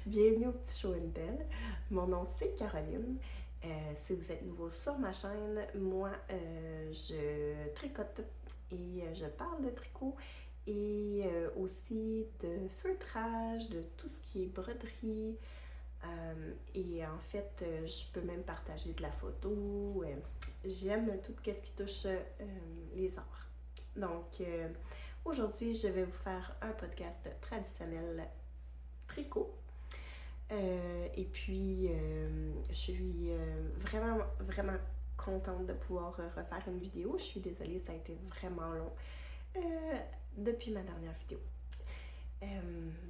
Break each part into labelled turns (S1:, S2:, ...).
S1: Bienvenue au petit show and tell. Mon nom c'est Caroline. Si vous êtes nouveau sur ma chaîne, moi je tricote et je parle de tricot et aussi de feutrage, de tout ce qui est broderie. Et en fait, je peux même partager de la photo. J'aime tout ce qui touche les arts. Donc aujourd'hui, je vais vous faire un podcast traditionnel tricot. Et puis, je suis vraiment contente de pouvoir refaire une vidéo. Je suis désolée, ça a été vraiment long depuis ma dernière vidéo.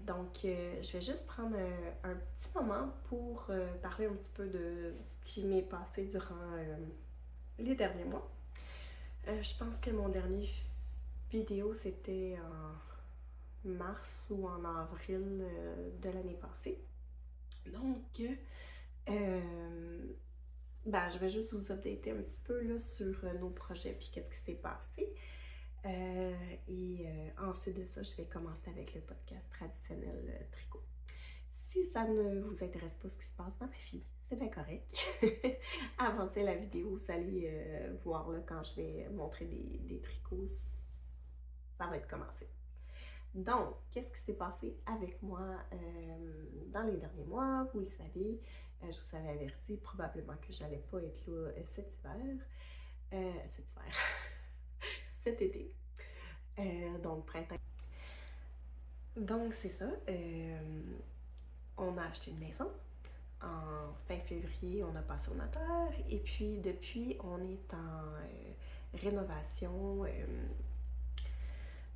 S1: Donc, je vais juste prendre un petit moment pour parler un petit peu de ce qui m'est passé durant les derniers mois. Je pense que mon dernier vidéo, c'était en mars ou en avril de l'année passée. Donc, je vais juste vous updater un petit peu là, sur nos projets puis qu'est-ce qui s'est passé. Ensuite de ça, je vais commencer avec le podcast traditionnel tricot. Si ça ne vous intéresse pas ce qui se passe dans ma vie, c'est bien correct. Avancez la vidéo, vous allez voir là, quand je vais montrer des tricots, ça va être commencé. Donc, qu'est-ce qui s'est passé avec moi dans les derniers mois? Vous le savez, je vous avais averti probablement que j'allais pas être là cet hiver, cet été, donc printemps. Donc, c'est ça. On a acheté une maison. En fin février, on a passé au notaire. Et puis, depuis, on est en rénovation.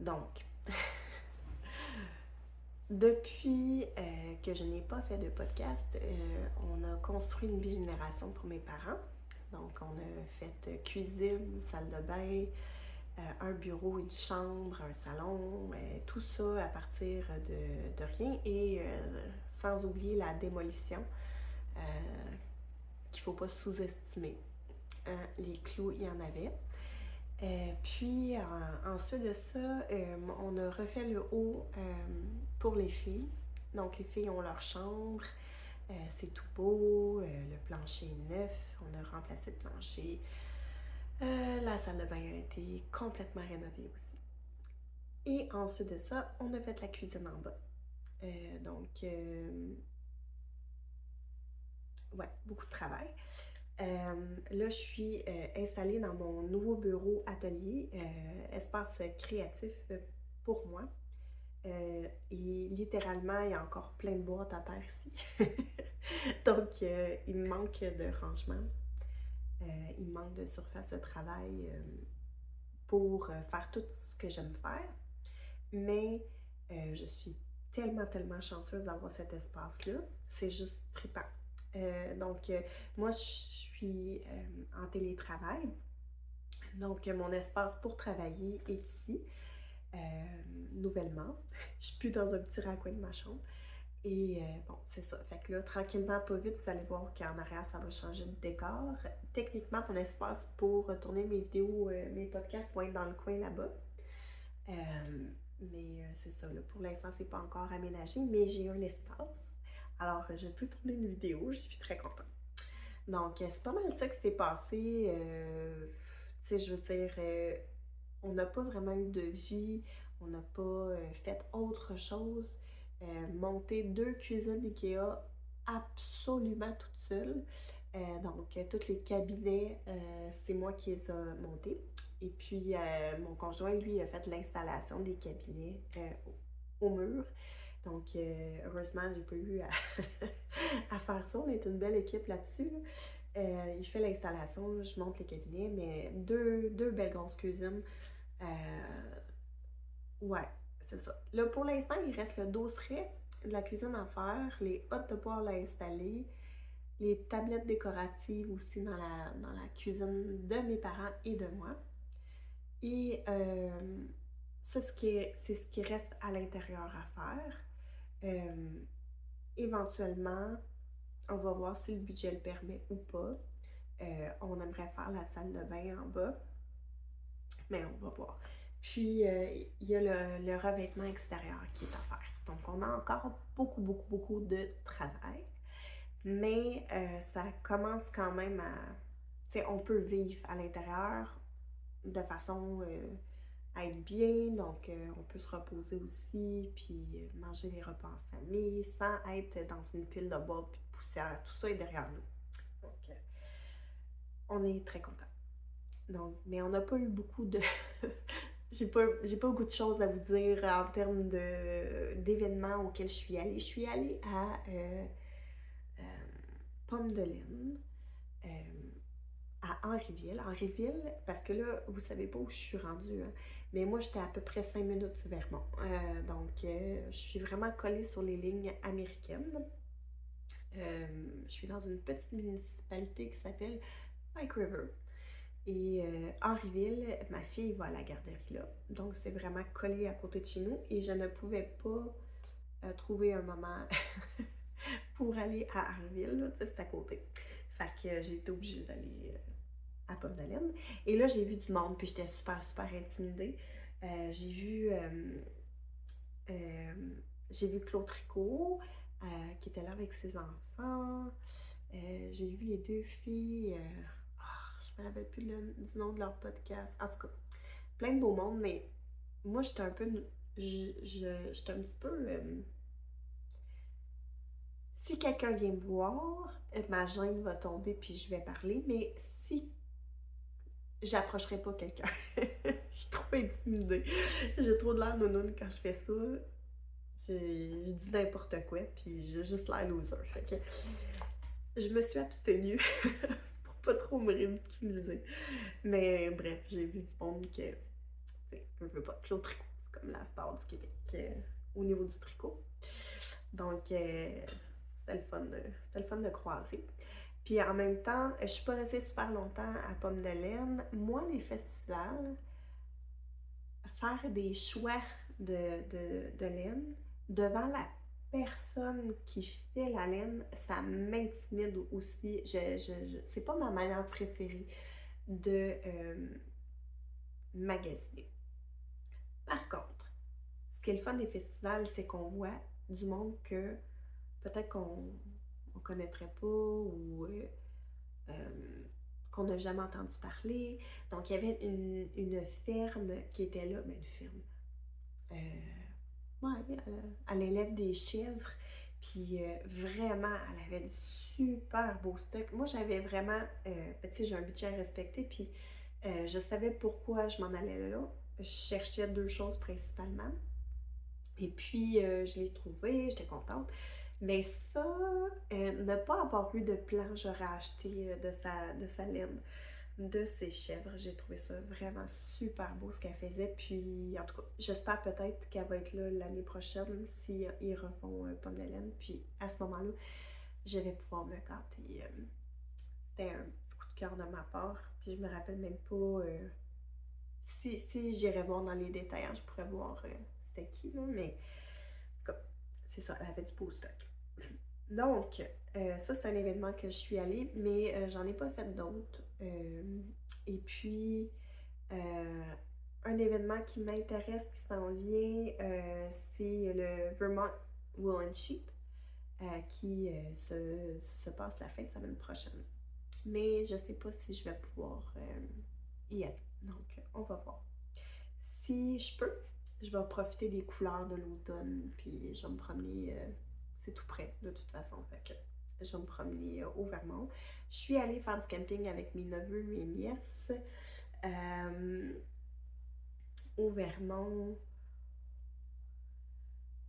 S1: Donc, depuis que je n'ai pas fait de podcast, on a construit une bigénération pour mes parents. Donc, on a fait cuisine, salle de bain, un bureau, une chambre, un salon, tout ça à partir de rien et sans oublier la démolition qu'il ne faut pas sous-estimer. Les clous, il y en avait. Puis ensuite de ça, on a refait le haut pour les filles. Donc les filles ont leur chambre, c'est tout beau, le plancher est neuf, on a remplacé le plancher. La salle de bain a été complètement rénovée aussi. Et ensuite de ça, on a fait la cuisine en bas. Ouais, beaucoup de travail. Là, je suis installée dans mon nouveau bureau atelier, espace créatif pour moi. Et littéralement, il y a encore plein de boîtes à terre ici. Donc, il me manque de rangement. Il me manque de surface de travail pour faire tout ce que j'aime faire. Mais je suis tellement chanceuse d'avoir cet espace-là. C'est juste trippant. Moi, je suis en télétravail. Donc, mon espace pour travailler est ici, nouvellement. Je suis plus dans un petit raccoin de ma chambre. Et bon, c'est ça. Fait que là, tranquillement, pas vite, vous allez voir qu'en arrière, ça va changer de décor. Techniquement, mon espace pour tourner mes vidéos, mes podcasts vont être dans le coin là-bas. Mais c'est ça, là, pour l'instant, c'est pas encore aménagé, mais j'ai un espace. Alors, je peux tourner une vidéo, je suis très contente. Donc, c'est pas mal ça qui s'est passé. Tu sais, je veux dire, on n'a pas vraiment eu de vie, on n'a pas fait autre chose. Monter 2 cuisines IKEA absolument toute seule. Donc, tous les cabinets, c'est moi qui les ai montés. Et puis, mon conjoint, lui, a fait l'installation des cabinets au mur. Donc, heureusement, j'ai pas eu à faire ça. On est une belle équipe là-dessus. Il fait l'installation, je monte les cabinets, mais deux belles grosses cuisines. Ouais, c'est ça. Là, pour l'instant, il reste le dosseret de la cuisine à faire, les hottes de poêle à installer, les tablettes décoratives aussi dans la cuisine de mes parents et de moi. Et ça, c'est ce qui reste à l'intérieur à faire. Éventuellement, on va voir si le budget le permet ou pas. On aimerait faire la salle de bain en bas, mais on va voir. Puis, il y a le revêtement extérieur qui est à faire. Donc, on a encore beaucoup, beaucoup, beaucoup de travail, mais ça commence quand même à... Tu sais, on peut vivre à l'intérieur de façon à être bien, donc on peut se reposer aussi, puis manger les repas en famille sans être dans une pile de boîtes puis de poussière. Tout ça est derrière nous. Donc, on est très content. Donc, mais on n'a pas eu beaucoup de... j'ai pas beaucoup de choses à vous dire en termes d'événements auxquels je suis allée. Je suis allée à euh, Pomme de Laine, euh, à Henryville. Henryville, parce que là, vous savez pas où je suis rendue, hein, mais moi, j'étais à peu près 5 minutes du Vermont. Donc, je suis vraiment collée sur les lignes américaines. Je suis dans une petite municipalité qui s'appelle Pike River. Et Henryville, ma fille va à la garderie là. Donc, c'est vraiment collé à côté de chez nous. Et je ne pouvais pas trouver un moment pour aller à Henryville. C'est à côté. Fait que j'ai été obligée d'aller à Pomme de Laine. Et là, j'ai vu du monde, puis j'étais super, super intimidée. J'ai vu... j'ai vu Claude Tricot, qui était là avec ses enfants. J'ai vu les deux filles. Je me rappelle plus du nom de leur podcast. En tout cas, plein de beaux mondes, mais moi, j'étais un peu. J'étais un petit peu. Si quelqu'un vient me voir, ma gêne va tomber puis je vais parler, mais si j'approcherai pas quelqu'un, je suis trop intimidée. J'ai trop de l'air nounoune quand je fais ça. Je dis n'importe quoi, puis j'ai juste l'air loser. Fait que je me suis abstenue pour pas trop me ridiculiser. Mais bref, j'ai vu du monde que, je veux pas, Claude Tricot, c'est comme la star du Québec au niveau du tricot. Donc, c'était le fun de croiser. Puis en même temps, je suis pas restée super longtemps à Pomme de Laine. Moi, les festivals, faire des choix de laine devant la personne qui fait la laine, ça m'intimide aussi. C'est pas ma manière préférée de magasiner. Par contre, ce qui est le fun des festivals, c'est qu'on voit du monde que peut-être qu'on ne connaîtrait pas ou euh, qu'on n'a jamais entendu parler. Donc, il y avait une ferme qui était là, mais une ferme. Ouais, elle élève des chèvres, puis vraiment, elle avait du super beau stock. Moi, j'avais vraiment, tu sais, j'ai un budget à respecter, puis je savais pourquoi je m'en allais là. Je cherchais deux choses principalement. Et puis, je l'ai trouvé, j'étais contente. Mais ça, ne pas avoir eu de plan, j'aurais acheté de sa laine de ses chèvres. J'ai trouvé ça vraiment super beau ce qu'elle faisait. Puis, en tout cas, j'espère peut-être qu'elle va être là l'année prochaine si ils refont Pomme de Laine. Puis, à ce moment-là, je vais pouvoir me gâter. C'était un petit coup de cœur de ma part. Puis, je me rappelle même pas si j'irais voir dans les détails, hein, je pourrais voir c'était qui, là, mais en tout cas, c'est ça, elle avait du beau stock. Donc, ça, c'est un événement que je suis allée, mais j'en ai pas fait d'autres. Et puis, euh, un événement qui m'intéresse, qui s'en vient, c'est le Vermont Wool and Sheep, qui se passe la fin de semaine prochaine. Mais je sais pas si je vais pouvoir y aller. Donc, on va voir. Si je peux, je vais profiter des couleurs de l'automne, puis je vais me promener, c'est tout près de toute façon, fait que je vais me promener au Vermont. Je suis allée faire du camping avec mes neveux, mes nièces, au Vermont.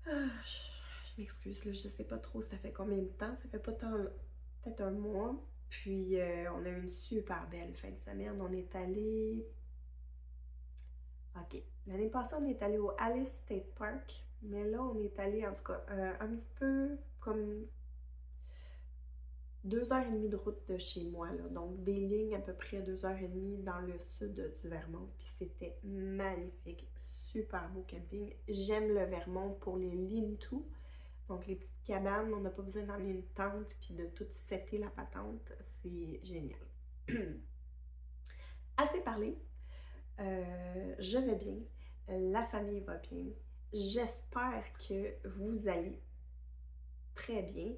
S1: Je m'excuse, là, je sais pas trop ça fait combien de temps, ça fait pas tant, peut-être un mois. Puis on a eu une super belle fin de semaine, on est allé... Ok. L'année passée, on est allé au Alice State Park, mais là, on est allé, en tout cas, un petit peu comme 2 heures et demie de route de chez moi, là. Donc, des lignes à peu près 2 heures et demie dans le sud du Vermont. Puis c'était magnifique. Super beau camping. J'aime le Vermont pour les lean-to. Donc, les petites cabanes, on n'a pas besoin d'emmener une tente puis de tout setter la patente. C'est génial. Assez parlé. Je vais bien. La famille va bien. j'espère que vous allez très bien.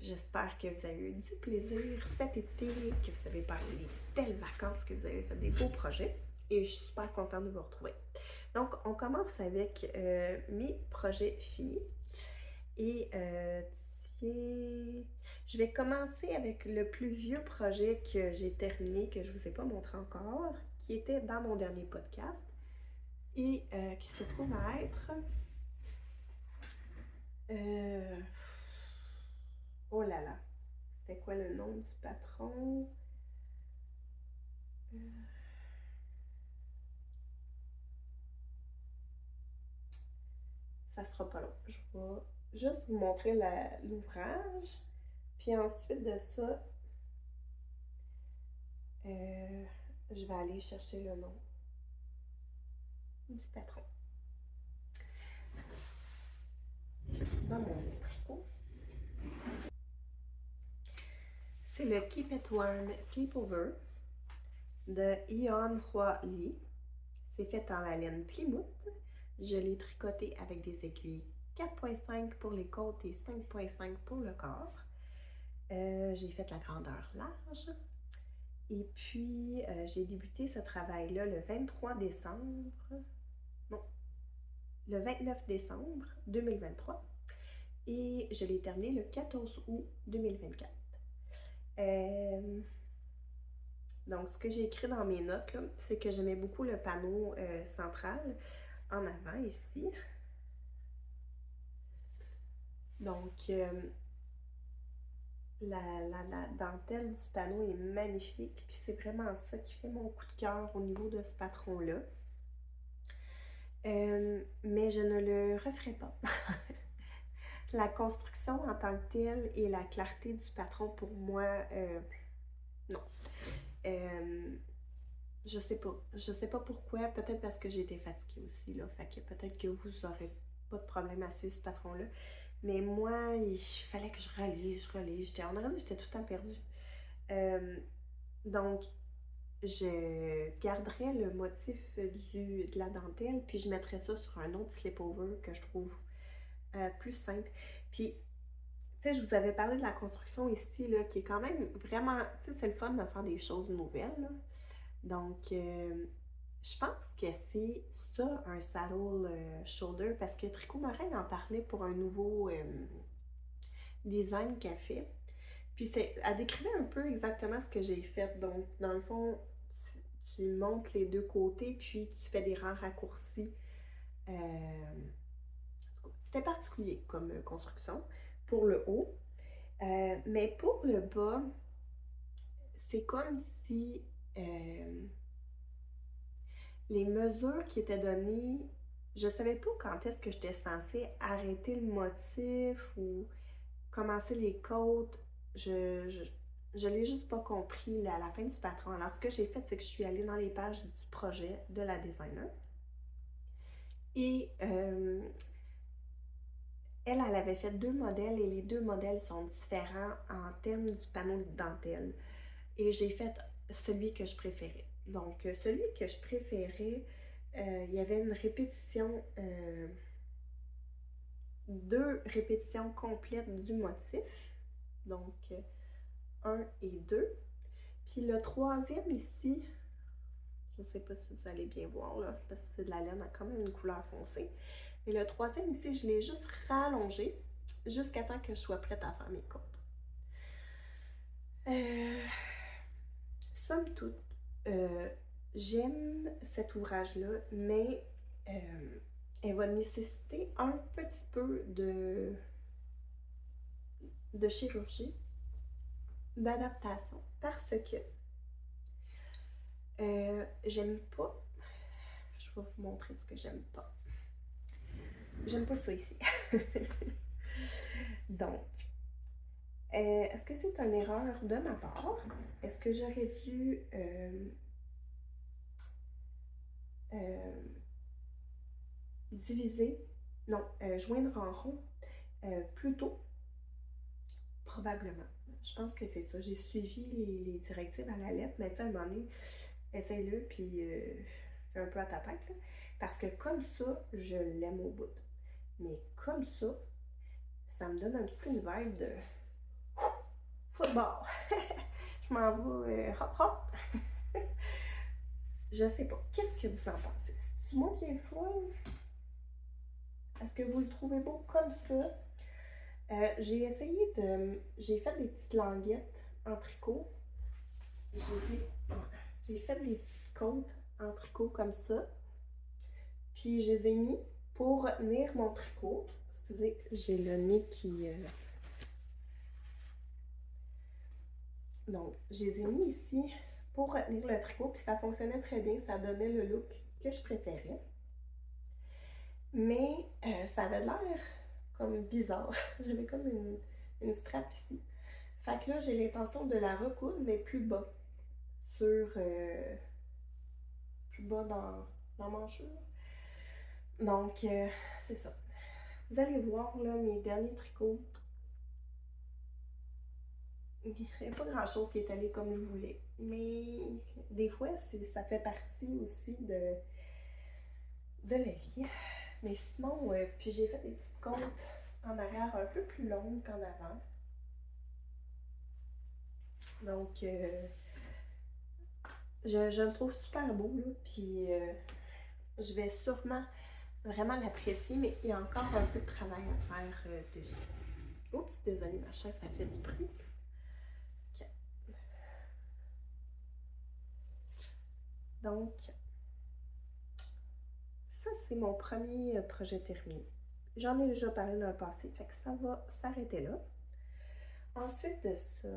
S1: J'espère que vous avez eu du plaisir cet été, que vous avez passé des belles vacances, que vous avez fait des beaux projets. Et je suis super contente de vous retrouver. Donc, on commence avec mes projets finis. Et tiens, je vais commencer avec le plus vieux projet que j'ai terminé, que je ne vous ai pas montré encore, qui était dans mon dernier podcast et qui se trouve à être... oh là là, c'était quoi le nom du patron? Euh, ça sera pas long. Je vais juste vous montrer l'ouvrage. Puis ensuite de ça, je vais aller chercher le nom du patron dans mon tricot. C'est le Keep It Warm Sleepover de Ion Hwa Lee. C'est fait en la laine Plymouth. Je l'ai tricoté avec des aiguilles 4,5 pour les côtes et 5,5 pour le corps. J'ai fait la grandeur large. Et puis, j'ai débuté ce travail-là le 23 décembre. Non, le 29 décembre 2023. Et je l'ai terminé le 14 août 2024. Donc, ce que j'ai écrit dans mes notes, c'est que j'aimais beaucoup le panneau central en avant ici. Donc, la dentelle du panneau est magnifique. Puis c'est vraiment ça qui fait mon coup de cœur au niveau de ce patron-là. Mais je ne le referai pas. La construction en tant que telle et la clarté du patron pour moi, non. Je sais pas. Je sais pas pourquoi. Peut-être parce que j'ai été fatiguée aussi, là. Fait que peut-être que vous aurez pas de problème à suivre ce patron-là. Mais moi, il fallait que je relise. On aurait dit que j'étais tout le temps perdue. Donc, je garderais le motif de la dentelle, puis je mettrais ça sur un autre slip-over que je trouve plus simple. Puis, tu sais, je vous avais parlé de la construction ici, là, qui est quand même vraiment, tu sais, c'est le fun de faire des choses nouvelles, là. Donc, je pense que c'est ça, un saddle shoulder, parce que Tricot Morin en parlait pour un nouveau design qu'elle fait. Puis elle décrivait un peu exactement ce que j'ai fait. Donc, dans le fond, tu montes les deux côtés, puis tu fais des rangs raccourcis. C'était particulier comme construction pour le haut. Mais pour le bas, c'est comme si les mesures qui étaient données, je savais pas quand est-ce que j'étais censée arrêter le motif ou commencer les côtes. Je l'ai juste pas compris à la fin du patron. Alors, ce que j'ai fait, c'est que je suis allée dans les pages du projet de la designer. Et elle avait fait 2 modèles et les 2 modèles sont différents en termes du panneau de dentelle. Et j'ai fait celui que je préférais. Donc, celui que je préférais, il y avait une répétition, 2 répétitions complètes du motif. Donc, 1 et 2. Puis le troisième ici, je ne sais pas si vous allez bien voir là, parce que c'est de la laine, a quand même une couleur foncée. Mais le troisième ici, je l'ai juste rallongé jusqu'à temps que je sois prête à faire mes côtes. Somme toute, j'aime cet ouvrage-là, mais elle va nécessiter un petit peu de chirurgie, d'adaptation, parce que j'aime pas. Je vais vous montrer ce que j'aime pas. J'aime pas ça ici. Donc, est-ce que c'est une erreur de ma part? Est-ce que j'aurais dû diviser, non, joindre en rond plus tôt? Probablement. Je pense que c'est ça. J'ai suivi les directives à la lettre, mais tu sais, à un moment donné, essaye-le, puis fais un peu à ta tête, là. Parce que comme ça, je l'aime au bout. Mais comme ça me donne un petit peu une vibe de football. Je m'en vais hop hop. Je sais pas. Qu'est-ce que vous en pensez? C'est moi qui ai froid? Est-ce que vous le trouvez beau comme ça? J'ai essayé de. J'ai fait des petites languettes en tricot. J'ai fait des petites côtes en tricot comme ça. Puis je les ai mis pour tenir mon tricot. Excusez, j'ai le nez qui. Donc, je les ai mis ici pour retenir le tricot. Puis ça fonctionnait très bien. Ça donnait le look que je préférais. Mais ça avait l'air comme bizarre. J'avais comme une strap ici. Fait que là, j'ai l'intention de la recoudre, mais plus bas. Plus bas dans la manchure. Donc, c'est ça. Vous allez voir, là, mes derniers tricots. Il n'y a pas grand-chose qui est allé comme je voulais. Mais des fois, ça fait partie aussi de la vie. Mais sinon, puis j'ai fait des petites côtes en arrière un peu plus longues qu'en avant. Donc, je le trouve super beau, là. Puis, je vais sûrement vraiment l'apprécier, mais il y a encore un peu de travail à faire dessus. Oups, désolée, ma chaise, ça fait du bruit. Okay. Donc, ça, c'est mon premier projet terminé. J'en ai déjà parlé dans le passé, fait que ça va s'arrêter là. Ensuite de ça,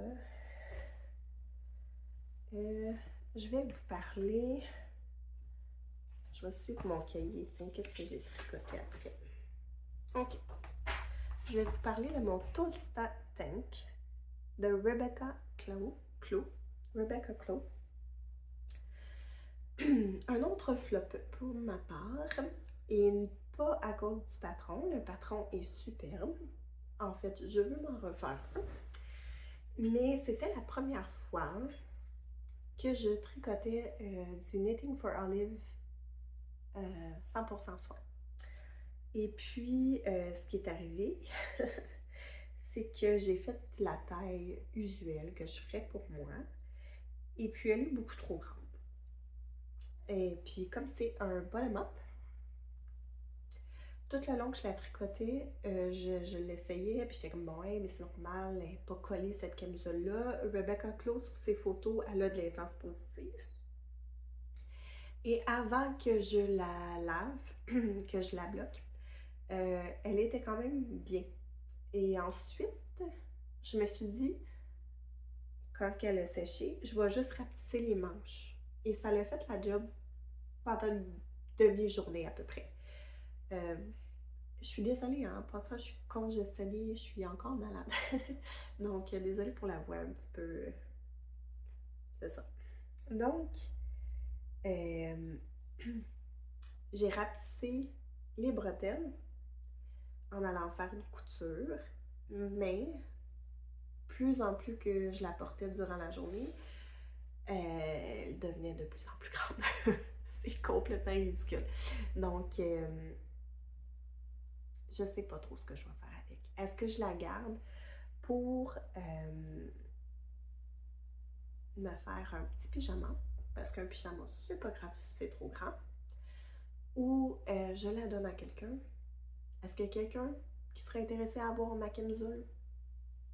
S1: je vais vous parler. Je vais suivre mon cahier. Qu'est-ce que j'ai tricoté après? Ok. Je vais vous parler de mon Tolsta Tank de Rebecca Clow. Rebecca Clow. Un autre flop pour ma part, et pas à cause du patron. Le patron est superbe. En fait, je veux m'en refaire un. Mais c'était la première fois que je tricotais du Knitting for Olive 100% soie. Et puis, ce qui est arrivé, c'est que j'ai fait la taille usuelle que je ferais pour moi. Et puis, elle est beaucoup trop grande. Et puis, comme c'est un bottom-up, tout le long que je la tricotais, je l'essayais, puis j'étais comme, bon, hey, mais c'est normal, elle n'est pas collée cette camisole-là. Rebecca Clow, sur ses photos, elle a de l'essence positive. Et avant que je la lave, que je la bloque, elle était quand même bien. Et ensuite, je me suis dit, quand elle a séché, je vais juste rapetisser les manches. Et ça l'a fait la job pendant une demi-journée à peu près. Je suis désolée, hein, en passant, je suis congestionnée, je suis encore malade. Donc, désolée pour la voix un petit peu. C'est ça. Donc, j'ai rapetissé les bretelles en allant faire une couture, mais plus en plus que je la portais durant la journée, elle devenait de plus en plus grande. C'est complètement ridicule. Donc, je sais pas trop ce que je vais faire avec. Est-ce que je la garde pour me faire un petit pyjama? Parce qu'un pyjama, c'est pas grave si c'est trop grand. Ou je la donne à quelqu'un. Est-ce qu'il y a quelqu'un qui serait intéressé à avoir ma camisole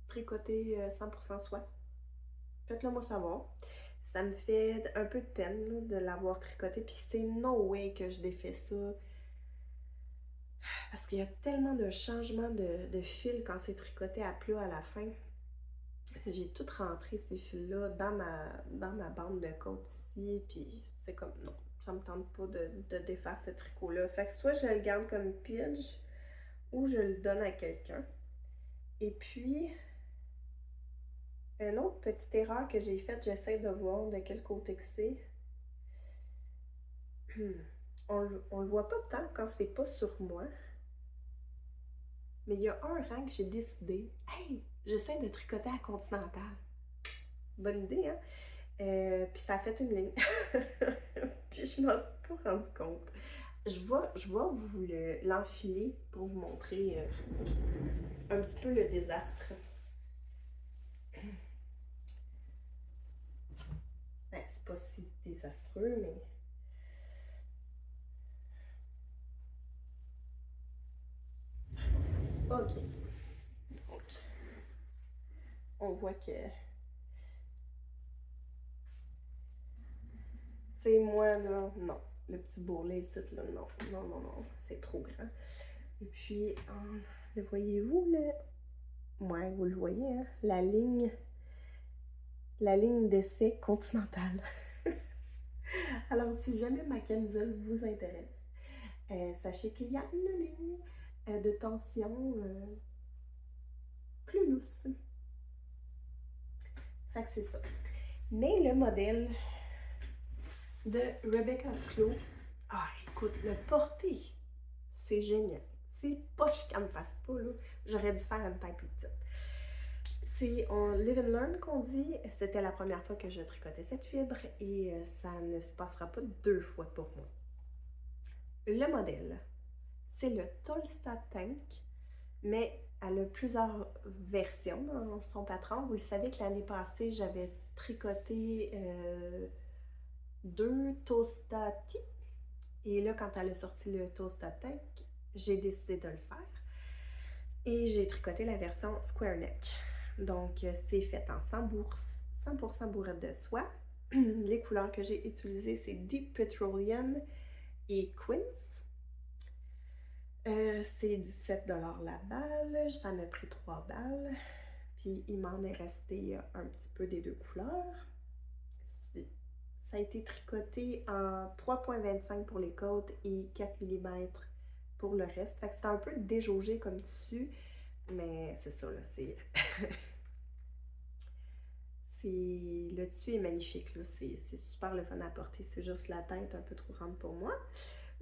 S1: tricotée 100% soie? Faites-le moi savoir. Ça me fait un peu de peine là, de l'avoir tricotée. Puis c'est no way que je défais ça. Parce qu'il y a tellement de changements de fil quand c'est tricoté à plat à la fin. J'ai tout rentré ces fils-là dans ma bande de côte ici. Puis c'est comme non, ça me tente pas de défaire ce tricot-là. Fait que soit je le garde comme pidge ou je le donne à quelqu'un. Et puis, une autre petite erreur que j'ai faite, j'essaie de voir de quel côté que c'est. On le voit pas tant quand c'est pas sur moi. Mais il y a un rang que j'ai décidé. Hey, j'essaie de tricoter à Continental. Bonne idée, hein? Puis ça a fait une ligne. Puis je m'en suis pas rendu compte. Je vais vous l'enfiler pour vous montrer un petit peu le désastre. Ben, c'est pas si désastreux, mais ok. Donc, on voit que c'est moi là, non. Le petit bourrelet ici, là, non, non, non, non, c'est trop grand. Et puis, le voyez-vous, là? Ouais, vous le voyez, hein? La ligne d'essai continentale. Alors, si jamais ma camisole vous intéresse, sachez qu'il y a une ligne de tension plus lousse. Fait que c'est ça. Mais le modèle de Rebecca Clow, écoute, le porter, c'est génial. C'est poche qu'elle me fasse pas, là. J'aurais dû faire une taille plus petite. C'est en live and learn qu'on dit. C'était la première fois que je tricotais cette fibre et ça ne se passera pas 2 fois pour moi. Le modèle, c'est le Tolsta Tank, mais elle a plusieurs versions dans son patron. Vous le savez que l'année passée, j'avais tricoté 2 Tostati. Et là, quand elle a sorti le Toasta Tank, j'ai décidé de le faire. Et j'ai tricoté la version Square Neck. Donc, c'est fait en 100% bourrette de soie. Les couleurs que j'ai utilisées, c'est Deep Petroleum et Quince. C'est 17$ la balle. J'en ai pris 3 balles. Puis, il m'en est resté un petit peu des 2 couleurs. Ça a été tricoté en 3,25 pour les côtes et 4 mm pour le reste. Fait que c'est un peu déjaugé comme tissu, mais c'est ça, là, c'est... Le tissu est magnifique, là. C'est super le fun à porter. C'est juste la tête un peu trop grande pour moi.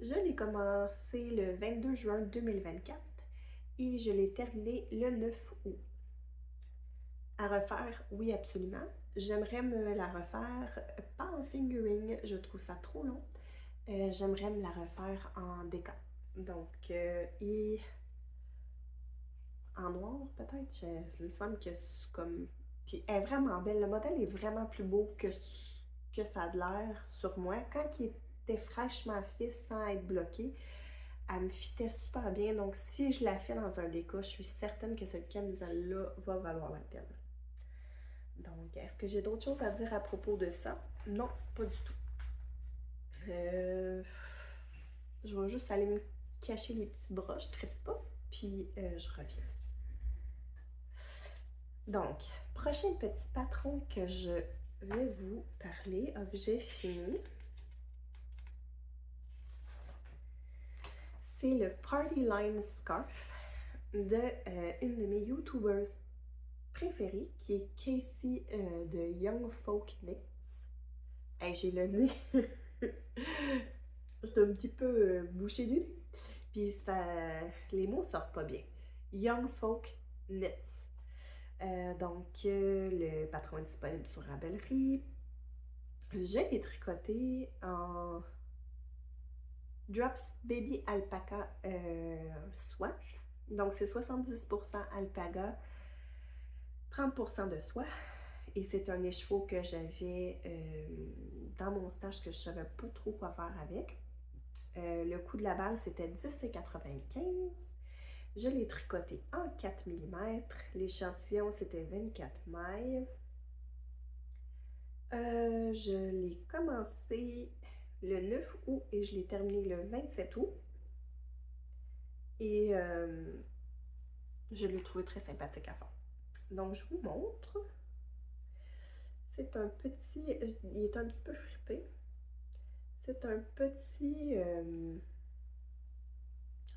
S1: Je l'ai commencé le 22 juin 2024 et je l'ai terminé le 9 août. À refaire, oui, absolument. J'aimerais me la refaire, pas en fingering, je trouve ça trop long. J'aimerais me la refaire en déca. Donc, et en noir peut-être, il me semble que c'est comme... Puis elle est vraiment belle, le modèle est vraiment plus beau que ça a de l'air sur moi. Quand il était fraîchement fait sans être bloqué, elle me fitait super bien. Donc, si je la fais dans un déca, je suis certaine que cette camisole-là va valoir la peine. Donc, est-ce que j'ai d'autres choses à dire à propos de ça? Non, pas du tout. Je vais juste aller me cacher les petits bras, je ne traite pas, puis je reviens. Donc, prochain petit patron que je vais vous parler, objet fini, c'est le Party Line Scarf de une de mes YouTubers préférées, qui est Casey de Young Folk Knits. Hey, j'ai le nez. J'étais un petit peu bouchée du nez. Puis ça, les mots sortent pas bien. Young Folk Knits. Donc, le patron est disponible sur Ravelry. Je l'ai tricoté en Drops Baby Alpaca soie. Donc, c'est 70% alpaga, 30% de soie. Et c'est un écheveau que j'avais dans mon stage que je savais pas trop quoi faire avec. Le coût de la balle, c'était 10,95 $. Je l'ai tricoté en 4 mm. L'échantillon, c'était 24 mailles. Je l'ai commencé le 9 août et je l'ai terminé le 27 août. Et je l'ai trouvé très sympathique à faire. Donc, je vous montre. C'est un petit... Il est un petit peu fripé. C'est un petit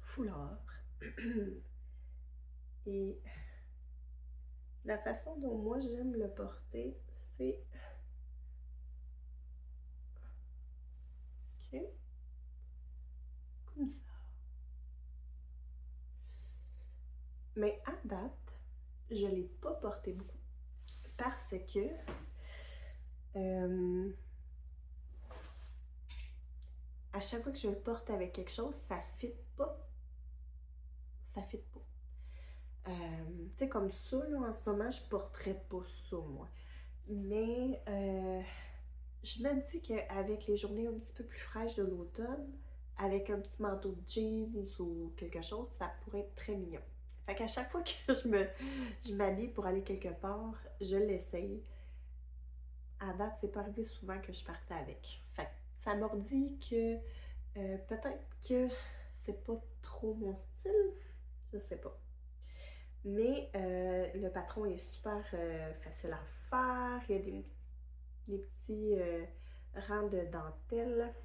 S1: foulard. Et la façon dont moi j'aime le porter, c'est... OK. Comme ça. Mais à date, je ne l'ai pas porté beaucoup. Parce que à chaque fois que je le porte avec quelque chose, ça fit pas. Ça fit pas. Tu sais, comme ça, là, en ce moment, je porterais pas ça, moi. Mais je me dis qu'avec les journées un petit peu plus fraîches de l'automne, avec un petit manteau de jeans ou quelque chose, ça pourrait être très mignon. Fait qu'à chaque fois que je m'habille pour aller quelque part, je l'essaye. À date, c'est pas arrivé souvent que je partais avec. Fait que ça m'a dit que peut-être que c'est pas trop mon style, je sais pas. Mais le patron est super facile à faire. Il y a des petits rangs de dentelle.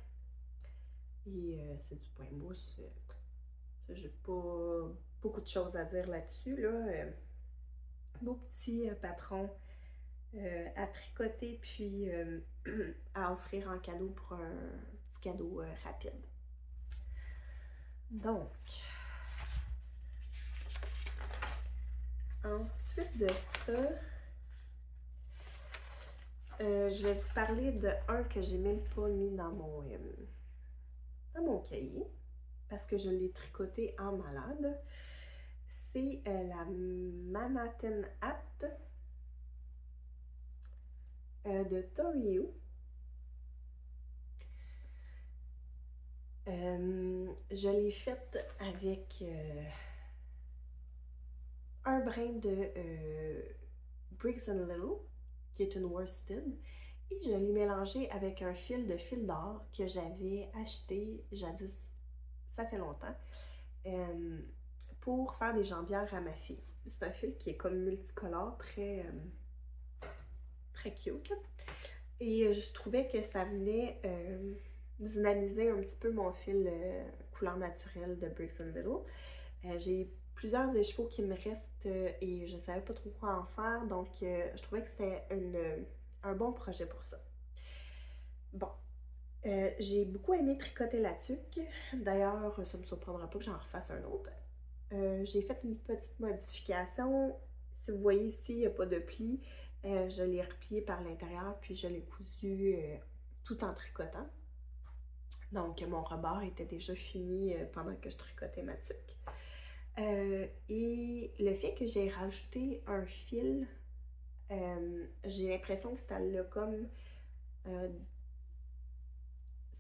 S1: Et c'est du point mousse. J'ai pas beaucoup de choses à dire là-dessus. Là. Beau petit patron à tricoter puis à offrir en cadeau pour un petit cadeau rapide. Donc, ensuite de ça, je vais vous parler de un que j'ai même pas mis dans mon cahier parce que je l'ai tricoté en malade. C'est la Manhattan Hat de Toriu. Je l'ai faite avec un brin de Briggs & Little, qui est une worsted, et je l'ai mélangé avec un fil de fil d'or que j'avais acheté jadis, ça fait longtemps, pour faire des jambières à ma fille. C'est un fil qui est comme multicolore, très cute. Là. Et je trouvais que ça venait dynamiser un petit peu mon fil couleur naturelle de Briggs & Little. J'ai plusieurs écheveaux qui me restent et je ne savais pas trop quoi en faire, donc je trouvais que c'était un bon projet pour ça. Bon, j'ai beaucoup aimé tricoter la tuque. D'ailleurs, ça ne me surprendra pas que j'en refasse un autre. J'ai fait une petite modification. Si vous voyez ici, il n'y a pas de pli. Je l'ai replié par l'intérieur, puis je l'ai cousu tout en tricotant. Donc, mon rebord était déjà fini pendant que je tricotais ma tuque. Et le fait que j'ai rajouté un fil, j'ai l'impression que ça l'a comme...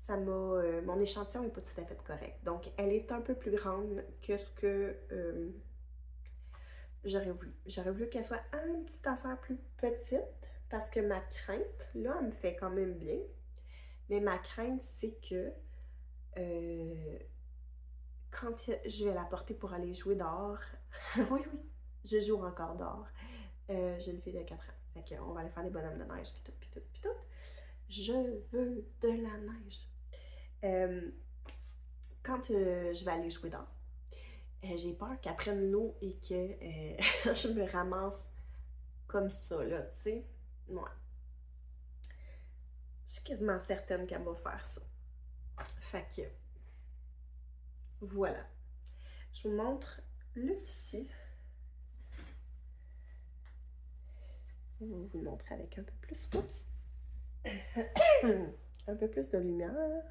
S1: mon échantillon n'est pas tout à fait correct. Donc, elle est un peu plus grande que ce que j'aurais voulu. J'aurais voulu qu'elle soit un petit affaire plus petite parce que ma crainte, là, elle me fait quand même bien. Mais ma crainte, c'est que quand je vais la porter pour aller jouer dehors, oui, je joue encore dehors. J'ai une fille de 4 ans. Fait qu'on va aller faire des bonhommes de neige, pis tout, pis tout, pis tout. Je veux de la neige. Quand je vais aller jouer dehors, j'ai peur qu'elle prenne l'eau et que je me ramasse comme ça, là, tu sais. Ouais. Je suis quasiment certaine qu'elle va faire ça. Fait que, voilà. Je vous montre le tissu. Je vais vous le montrer avec un peu plus. Oups! Un peu plus de lumière.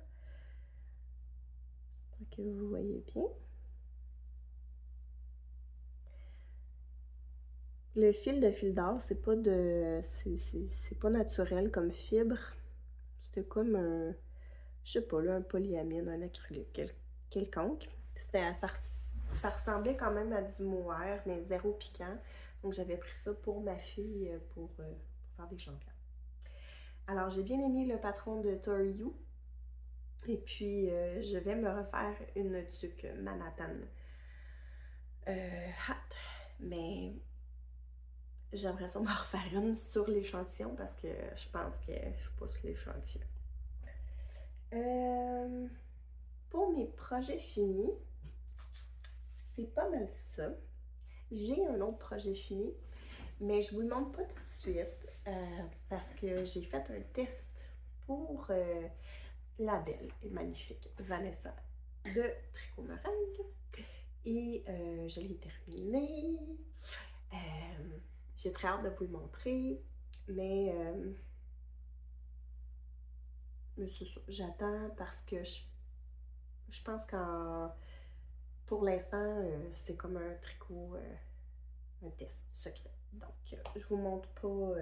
S1: J'espère que vous voyez bien. Le fil de fil d'or, c'est pas naturel comme fibre. C'était comme un, je sais pas là, un polyamide, un acrylique quelconque. Ça ressemblait quand même à du mohair, mais zéro piquant. Donc j'avais pris ça pour ma fille pour faire des champions. Alors j'ai bien aimé le patron de Toriu. Et puis je vais me refaire une tuque Manhattan hat. Mais j'aimerais ça m'en refaire une sur l'échantillon parce que je pense que je pousse l'échantillon. Pour mes projets finis, c'est pas mal ça. J'ai un autre projet fini, mais je vous le montre pas tout de suite parce que j'ai fait un test pour la belle et magnifique Vanessa de Tricot Meringue et je l'ai terminé. J'ai très hâte de vous le montrer, mais c'est ça, j'attends parce que Je pense qu'en pour l'instant, c'est comme un tricot, un test secret. Donc, je vous montre pas.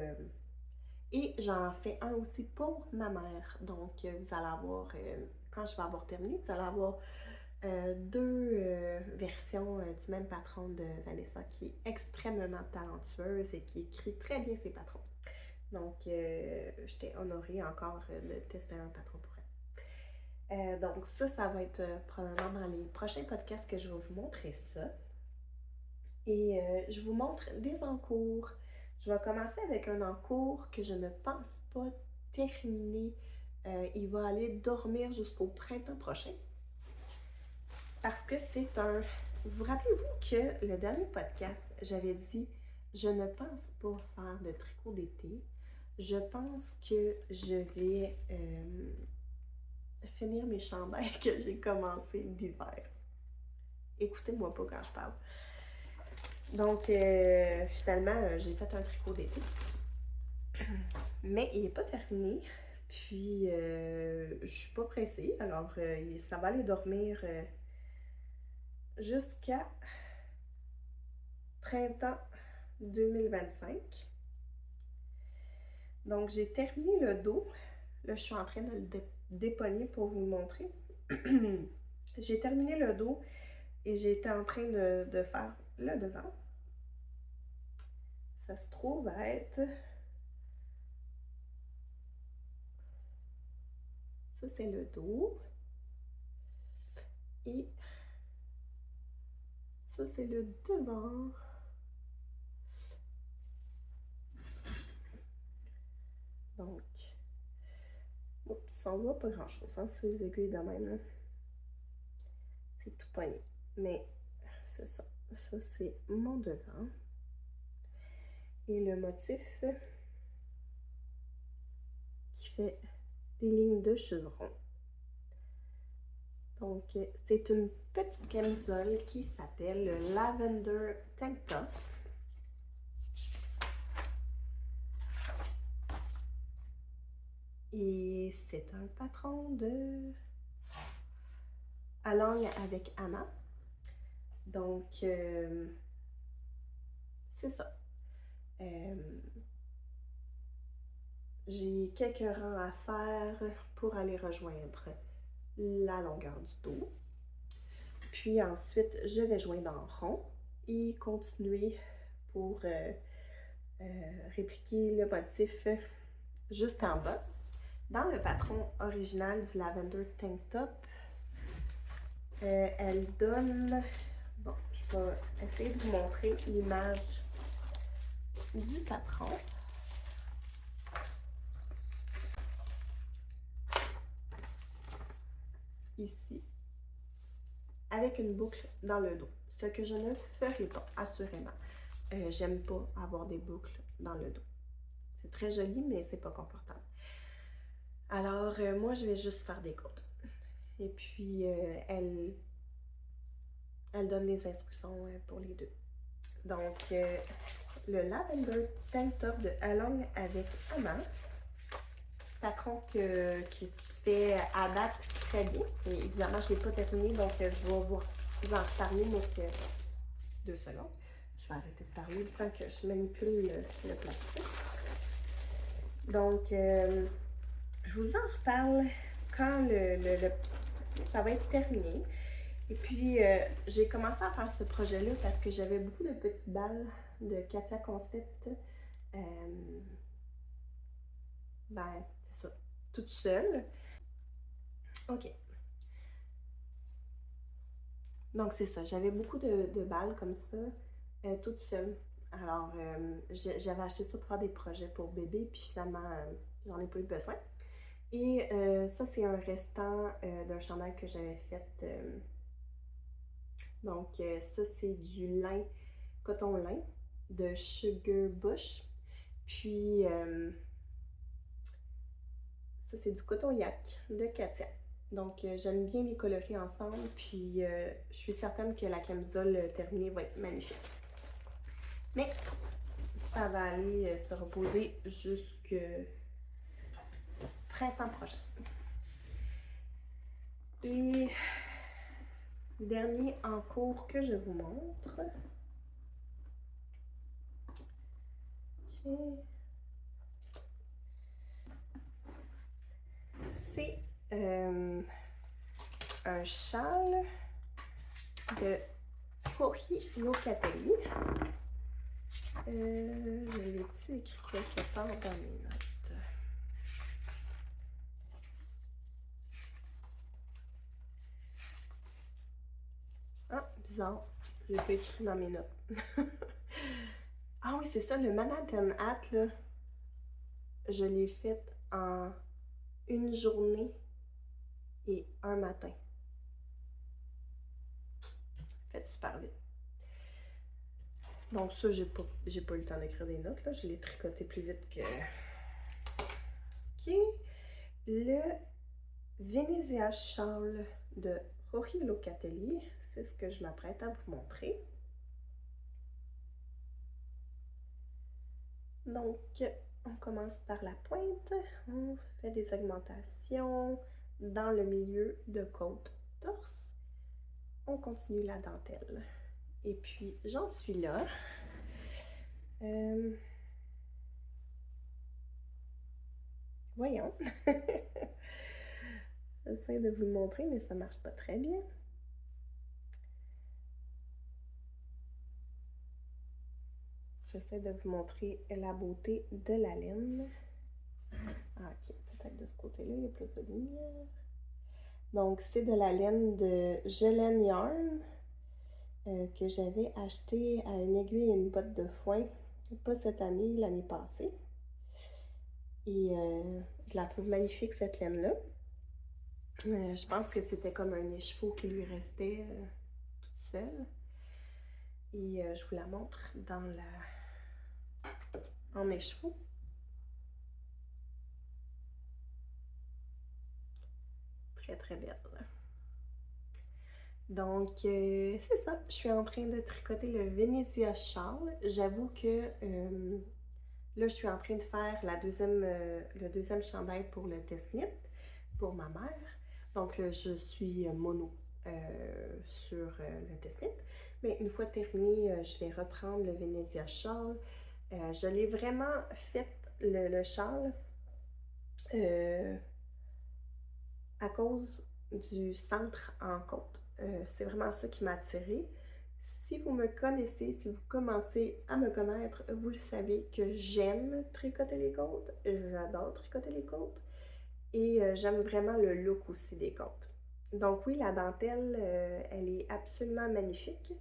S1: Et j'en fais un aussi pour ma mère. Donc, vous allez avoir, quand je vais avoir terminé, vous allez avoir deux versions du même patron de Vanessa qui est extrêmement talentueuse et qui écrit très bien ses patrons. Donc, j'étais honorée encore de tester un patron pour elle. Donc, ça va être probablement dans les prochains podcasts que je vais vous montrer ça. Et je vous montre des encours. Je vais commencer avec un encours que je ne pense pas terminer. Il va aller dormir jusqu'au printemps prochain. Parce que c'est un... Vous rappelez-vous que le dernier podcast, j'avais dit, je ne pense pas faire de tricot d'été. Je pense que je vais finir mes chandails que j'ai commencé d'hiver. Écoutez-moi pas quand je parle. Donc, finalement, j'ai fait un tricot d'été. Mais il n'est pas terminé. Puis, je suis pas pressée. Alors, ça va aller dormir jusqu'à printemps 2025. Donc, j'ai terminé le dos. Là, je suis en train de le dépogner pour vous le montrer. J'ai terminé le dos et j'étais en train de faire le devant. Ça se trouve à être... Ça, c'est le dos. Et ça, c'est le devant. Donc, oups, on voit pas grand-chose, hein, ces aiguilles de même. Là. C'est tout pogné. Mais c'est ça. Ça, c'est mon devant. Et le motif qui fait des lignes de chevrons. Donc, c'est une petite camisole qui s'appelle le Lavender Tank Top. Et c'est un patron de Along avec Anna. Donc, c'est ça. J'ai quelques rangs à faire pour aller rejoindre la longueur du dos. Puis ensuite, je vais joindre en rond et continuer pour répliquer le motif juste en bas. Dans le patron original du Lavender Tank Top, elle donne... Bon, je vais essayer de vous montrer l'image du patron. Ici, avec une boucle dans le dos, ce que je ne ferai pas, assurément. J'aime pas avoir des boucles dans le dos. C'est très joli, mais c'est pas confortable. Alors, moi, je vais juste faire des côtes. Et puis, elle donne les instructions pour les deux. Donc, le Lavender Tank Top de Along avec Anna. Patron qui se fait à date très bien. Et évidemment, je ne l'ai pas terminé, donc je vais vous en reparler, mais 2 secondes. Je vais arrêter de parler le temps que je manipule le plastique. Donc, je vous en reparle quand ça va être terminé. Et puis, j'ai commencé à faire ce projet-là parce que j'avais beaucoup de petites balles de Katia Concept. Ben, c'est ça, toute seule. OK. Donc, c'est ça. J'avais beaucoup de balles comme ça, toute seule. Alors, j'avais acheté ça pour faire des projets pour bébé, puis finalement, j'en ai pas eu besoin. Et ça, c'est un restant d'un chandail que j'avais fait. Donc, ça, c'est du lin, coton lin de Sugar Bush. Puis, ça, c'est du coton yak de Katia. Donc, j'aime bien les colorer ensemble. Puis, je suis certaine que la camisole terminée va être magnifique. Mais, ça va aller se reposer jusqu'au printemps prochain. Et Dernier en cours que je vous montre. Okay. C'est un châle de Rohi Locatelli. Je l'ai-tu écrit quelque part dans mes notes? Ah, bizarre. Je l'ai pas écrit dans mes notes. Ah oui, c'est ça, le Manhattan Hat, là. Je l'ai fait en une journée et un matin. Fait super vite. Donc ça, j'ai pas eu le temps d'écrire des notes, là. Je l'ai tricoté plus vite que... OK. Le Venezia Shawl de Rohi Locatelli, c'est ce que je m'apprête à vous montrer. Donc, on commence par la pointe, on fait des augmentations dans le milieu de côte-torse, on continue la dentelle. Et puis, j'en suis là. Voyons. J'essaie de vous le montrer, mais ça marche pas très bien. J'essaie de vous montrer la beauté de la laine. Ah, ok, peut-être de ce côté-là, il y a plus de lumière. Donc, c'est de la laine de Gelen Yarn que j'avais acheté à une aiguille et une botte de foin, pas cette année, l'année passée. Et je la trouve magnifique, cette laine-là. Je pense que c'était comme un écheveau qui lui restait toute seule. Et je vous la montre en écheveau. Très, très belle. Donc, c'est ça. Je suis en train de tricoter le Venezia Shawl. J'avoue que là, je suis en train de faire le deuxième chandail pour le test-knit pour ma mère. Donc, je suis mono sur le test-knit. Mais une fois terminé, je vais reprendre le Venezia Shawl. Je l'ai vraiment fait, le châle, à cause du centre en côte. C'est vraiment ça qui m'a attirée. Si vous me connaissez, si vous commencez à me connaître, vous le savez que j'aime tricoter les côtes. J'adore tricoter les côtes. Et j'aime vraiment le look aussi des côtes. Donc oui, la dentelle, elle est absolument magnifique.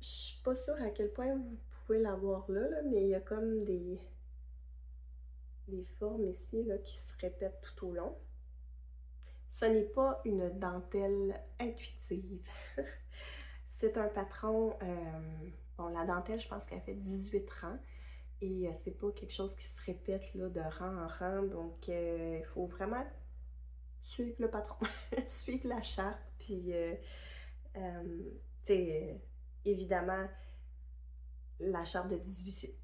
S1: Je suis pas sûre à quel point vous pouvez la voir là, mais il y a comme des formes ici là, qui se répètent tout au long. Ce n'est pas une dentelle intuitive. C'est un patron, bon, la dentelle, je pense qu'elle fait 18 rangs et c'est pas quelque chose qui se répète là, de rang en rang, donc il faut vraiment suivre le patron, suivre la charte, puis, tu sais, évidemment, la charte de 18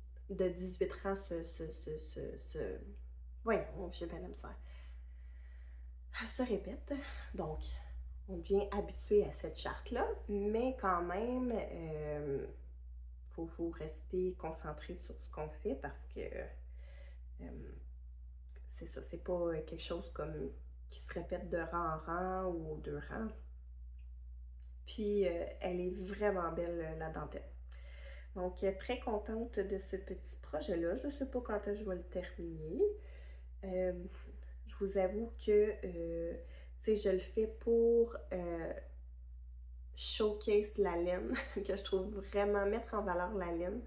S1: rangs voyons, j'ai bien la misère, se répète, donc on devient habitué à cette charte-là, mais quand même, faut rester concentré sur ce qu'on fait parce que c'est ça, c'est pas quelque chose comme qui se répète de rang en rang ou deux rangs. Puis elle est vraiment belle, la dentelle. Donc, très contente de ce petit projet-là. Je ne sais pas quand je vais le terminer. Je vous avoue que je le fais pour showcase la laine, que je trouve vraiment mettre en valeur la laine,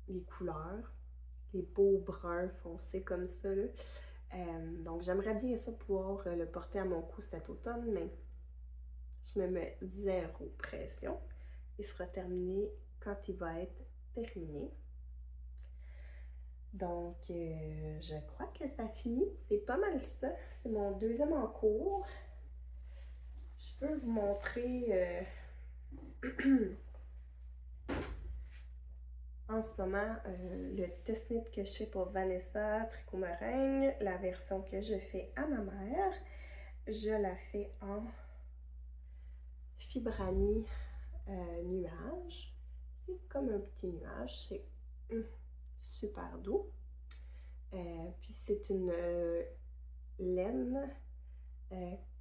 S1: les couleurs, les beaux bruns foncés comme ça. Donc, j'aimerais bien ça pouvoir le porter à mon cou cet automne, mais je me mets zéro pression. Il sera terminé quand il va être terminé. Donc, je crois que ça finit. C'est pas mal ça. C'est mon deuxième en cours. Je peux vous montrer en ce moment le test-knit que je fais pour Vanessa Tricot Meringue, la version que je fais à ma mère. Je la fais en Fibrani nuage. C'est comme un petit nuage, c'est super doux. Puis c'est une laine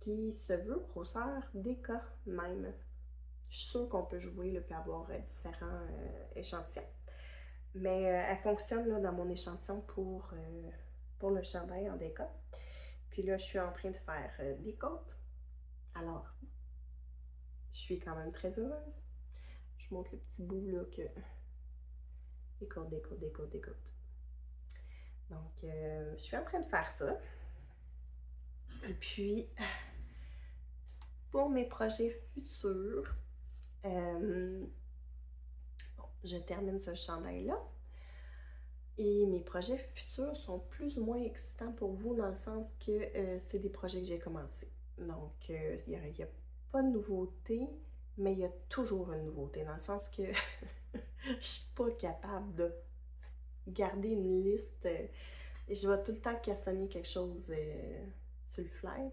S1: qui se veut grosseur DK même. Je suis sûre qu'on peut jouer là, puis avoir différents échantillons. Mais elle fonctionne là, dans mon échantillon pour le chandail en DK. Puis là, je suis en train de faire des côtes. Alors, je suis quand même très heureuse. Je montre le petit bout là que des côtes, des côtes, des côtes, des côtes. Donc, je suis en train de faire ça. Et puis, pour mes projets futurs, bon, je termine ce chandail-là. Et mes projets futurs sont plus ou moins excitants pour vous dans le sens que c'est des projets que j'ai commencés. Donc, il n'y a pas de nouveauté, mais il y a toujours une nouveauté dans le sens que je suis pas capable de garder une liste. Je vais tout le temps cassonner quelque chose sur le fly.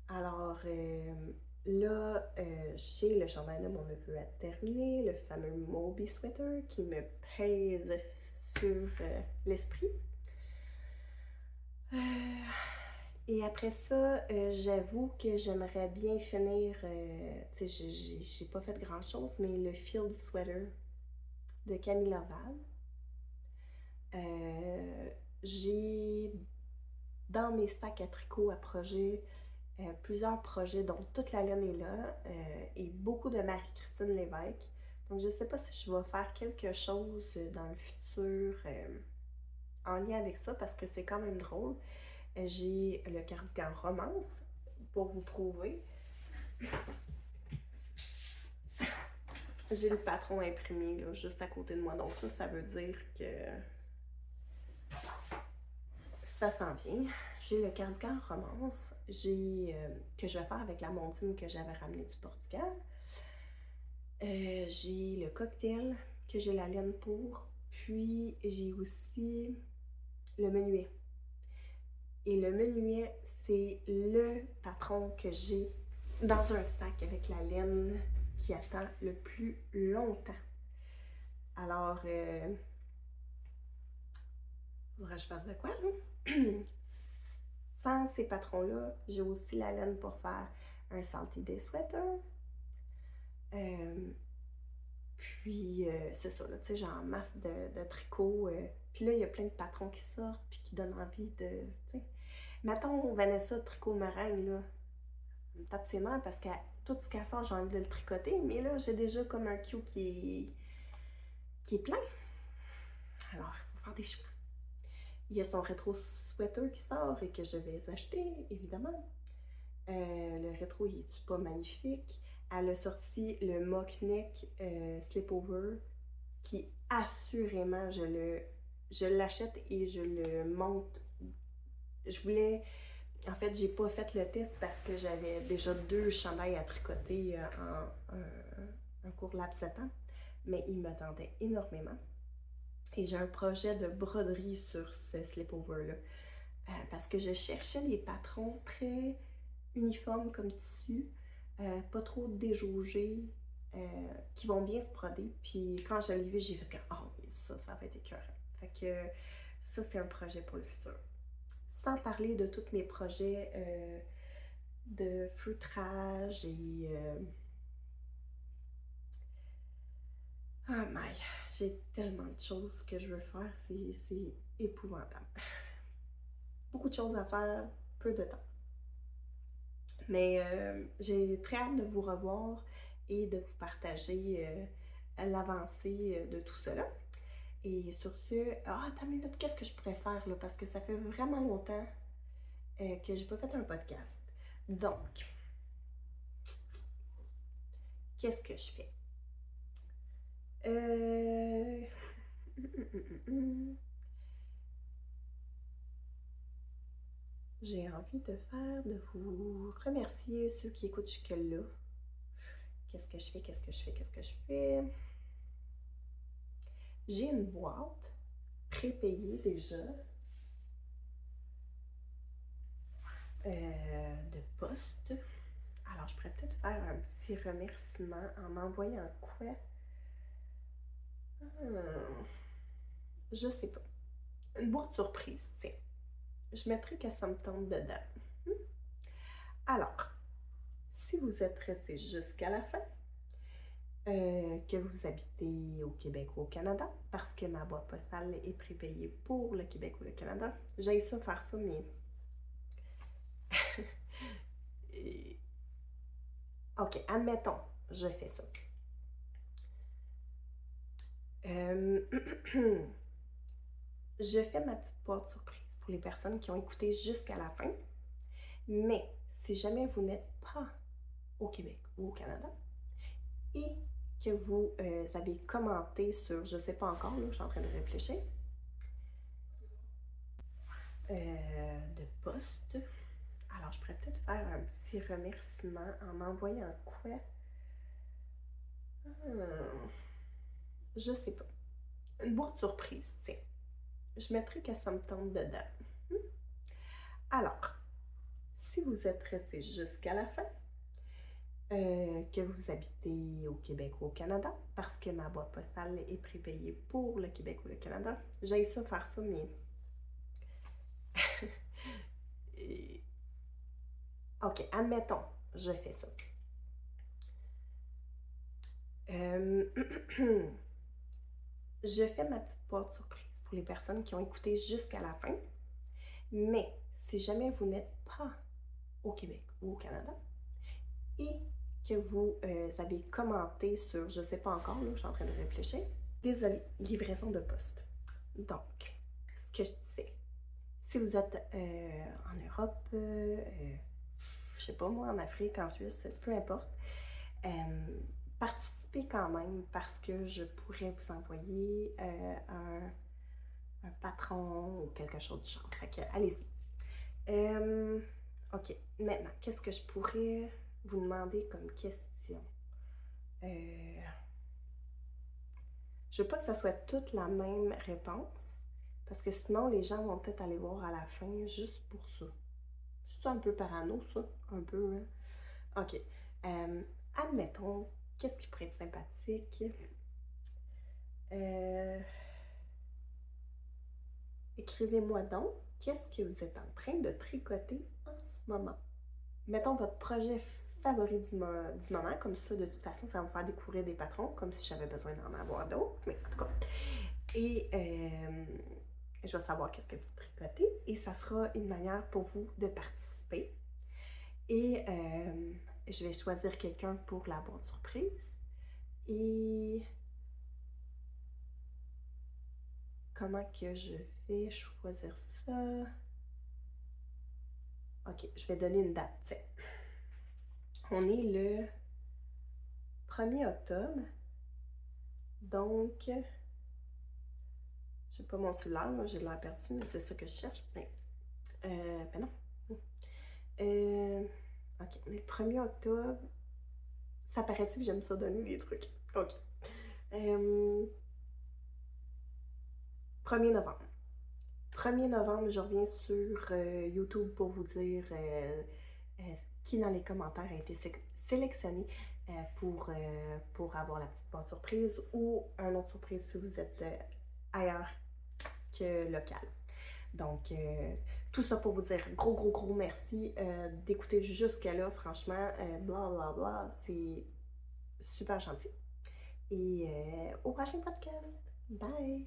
S1: Alors, là, j'ai le chandail de mon neveu à terminer, le fameux Moby Sweater qui me pèse sur l'esprit. Et après ça, j'avoue que j'aimerais bien finir, tu sais, j'ai pas fait grand chose, mais le Field Sweater de Camille Laval. J'ai dans mes sacs à tricot à projet plusieurs projets dont toute la laine est là et beaucoup de Marie-Christine Lévesque. Donc je ne sais pas si je vais faire quelque chose dans le futur en lien avec ça parce que c'est quand même drôle. J'ai le cardigan Romance pour vous prouver. J'ai le patron imprimé là, juste à côté de moi. Donc ça veut dire que ça s'en vient. J'ai le cardigan Romance, que je vais faire avec la montine que j'avais ramenée du Portugal. J'ai le cocktail que j'ai la laine pour. Puis j'ai aussi le menuet. Et le menuet, c'est le patron que j'ai dans un sac avec la laine qui attend le plus longtemps. Alors, faudrait que je fasse de quoi, là? Sans ces patrons-là, j'ai aussi la laine pour faire un Salty Day Sweater. Puis, c'est ça, là, tu sais, j'ai en masse de tricots. Puis là, il y a plein de patrons qui sortent, puis qui donnent envie de, tu sais. Mettons, Vanessa Tricot Meringue, là, elle me tape ses nerfs parce que tout ce qu'elle sort, j'ai envie de le tricoter. Mais là, j'ai déjà comme un queue qui est plein. Alors, il faut faire des choix. Il y a son rétro sweater qui sort et que je vais acheter, évidemment. Le rétro, il est pas magnifique? Elle a sorti le mock neck slipover qui assurément je l'achète et je le monte. Je voulais, en fait, j'ai pas fait le test parce que j'avais déjà 2 chandails à tricoter en un court laps de temps, mais il me tentait énormément. Et j'ai un projet de broderie sur ce slipover-là parce que je cherchais des patrons très uniformes comme tissu, pas trop déjaugés, qui vont bien se broder. Puis quand je l'ai vu, j'ai fait que oh oui, ça va être écœurant. Fait que ça, c'est un projet pour le futur. Sans parler de tous mes projets de feutrage et oh my, j'ai tellement de choses que je veux faire, c'est épouvantable. Beaucoup de choses à faire, peu de temps. Mais j'ai très hâte de vous revoir et de vous partager l'avancée de tout cela. Et sur ce, attends une minute, qu'est-ce que je pourrais faire là? Parce que ça fait vraiment longtemps que j'ai pas fait un podcast. Donc, qu'est-ce que je fais? J'ai envie de vous remercier ceux qui écoutent jusque-là. Qu'est-ce que je fais? Qu'est-ce que je fais? Qu'est-ce que je fais? J'ai une boîte prépayée déjà de poste. Alors, je pourrais peut-être faire un petit remerciement en envoyant quoi? Hmm, je sais pas. Une boîte surprise, tiens. Je mettrai que ça me tente dedans. Hmm. Alors, si vous êtes resté jusqu'à la fin, que vous habitez au Québec ou au Canada, parce que ma boîte postale est prépayée pour le Québec ou le Canada, j'ai ça faire ça, mais... Ok, admettons, je fais ça. Je fais ma petite boîte surprise pour les personnes qui ont écouté jusqu'à la fin, mais si jamais vous n'êtes pas au Québec ou au Canada et que vous avez commenté sur, je ne sais pas encore, là, je suis en train de réfléchir, de post. Alors, je pourrais peut-être faire un petit remerciement en envoyant quoi? Hmm, je sais pas. Une boîte surprise, tiens. Je mettrai que ça me tente dedans. Hmm. Alors, si vous êtes resté jusqu'à la fin, que vous habitez au Québec ou au Canada, parce que ma boîte postale est prépayée pour le Québec ou le Canada, j'ai ça faire ça, mais... Ok, admettons, je fais ça. Je fais ma petite boîte surprise pour les personnes qui ont écouté jusqu'à la fin, mais si jamais vous n'êtes pas au Québec ou au Canada et que vous avez commenté sur, je ne sais pas encore, là, je suis en train de réfléchir, désolé, livraison de poste. Donc, ce que je disais, si vous êtes en Europe, je sais pas moi, en Afrique, en Suisse, peu importe, participez quand même parce que je pourrais vous envoyer un patron ou quelque chose du genre. Fait que, allez-y. Ok, maintenant, qu'est-ce que je pourrais vous demander comme question? Je veux pas que ça soit toute la même réponse, parce que sinon, les gens vont peut-être aller voir à la fin juste pour ça. C'est un peu parano, ça? Un peu, hein? Ok. Admettons, qu'est-ce qui pourrait être sympathique? Euh, Écrivez-moi donc, qu'est-ce que vous êtes en train de tricoter en ce moment? Mettons votre projet favori du moment, comme ça, de toute façon, ça va me faire découvrir des patrons, comme si j'avais besoin d'en avoir d'autres, mais en tout cas. Et je vais savoir qu'est-ce que vous tricotez, et ça sera une manière pour vous de participer. Et je vais choisir quelqu'un pour la boîte surprise. Et comment que je vais choisir ça? Ok, je vais donner une date. Tiens. On est le 1er octobre. Donc, je sais pas mon cellulaire, moi j'ai l'air perdu, mais c'est ça que je cherche. Ben non. Ok, le 1er octobre. Ça paraît-tu que j'aime ça donner des trucs? Ok. 1er novembre. 1er novembre, je reviens sur YouTube pour vous dire qui dans les commentaires a été sélectionné pour avoir la petite boîte surprise ou un autre surprise si vous êtes ailleurs que local. Donc, tout ça pour vous dire gros merci d'écouter jusque-là. Franchement, bla bla bla, c'est super gentil. Et au prochain podcast. Bye!